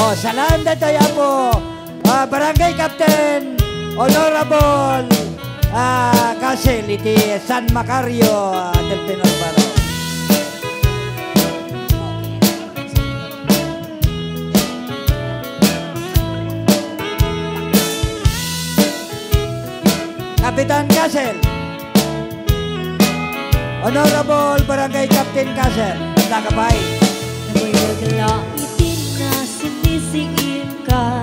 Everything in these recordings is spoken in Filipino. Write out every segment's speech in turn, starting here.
Oh, salam datoy po. Barangay Captain Honorable Casel iti San Macario del Penalbano. Kapitan Casel. Honorable Barangay Captain Casel. Nakabay. Nabayagla itin na sinisingin ka.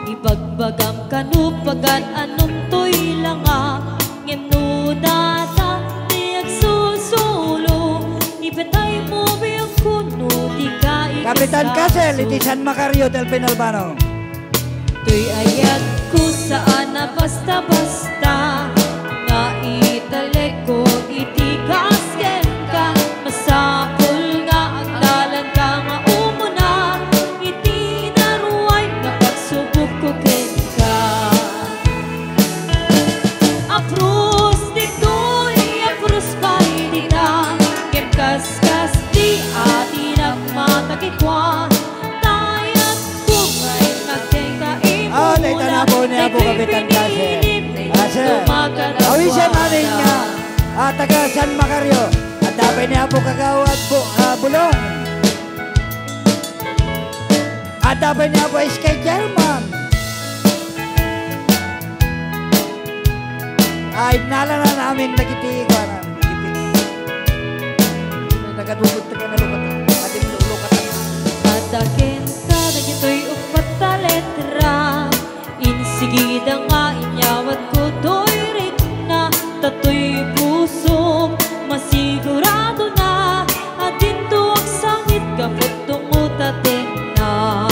Ibagbagam kanupagan anong to'y langa. Ngem data di agsusulo. Ipatay mo biyang kuno di ka ikasasulo. Kapitan Casel iti San Macario del Penalbano. To'y ayag ko saan na basta-basta. Nga italek ko iti kasken ka. Masapol nga ang dalan ka nga umuna. Iti naruay nga pagsubok ko ken ka. Apros dito'y apros pa'y dita. Kem kaskas di ati nagmatakikwa. Tayat ko nga'y nagtengka imuna. Dahil tanabo niya po Kapitan Casel. Sir, awisan namin nga taga San Macario. At dapat niya po kagawad po bulong. At dapat niya po iskay German. Ay, nala na namin nagitiga na. Nagatubot na ka na lupat. Ating lulukat na. Patakin ka na gito'y upat na letra. Insigida nga inyawat ko to'y rin na. Tato'y puso masigurado na. At dito ang sangit kapag tungutatin na.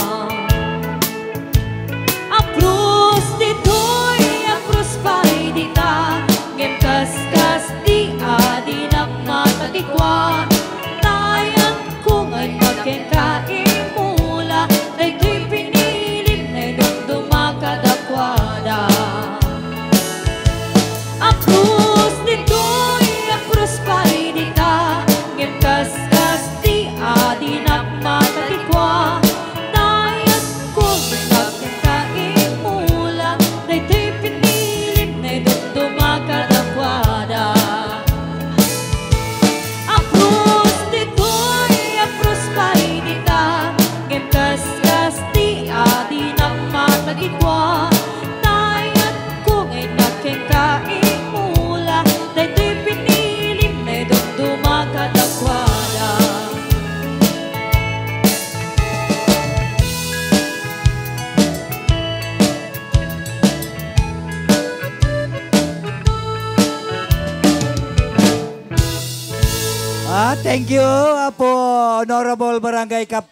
Apros dito'y apros pa'y dita. Ngem kaskas di adi na matakikwa. Tayan ko nga'y magkengkain mula. Dahil pinilim na'y dumagkadakwada. Apros dito'y apros pa'y dita. Ngem kaskas di adi na matakikwa. Tayan ko nga'y magkengkain mula. Dahil pinilim na'y dumagkadakwada. Apros dito'y apros pa'y dita. Ngem kaskas di adi na matakikwa. Tayan ko nga'y nagkengkain mula. Dahil pinilim na'y dumagkadakwada. Thank you po Honorable Barangay Captain.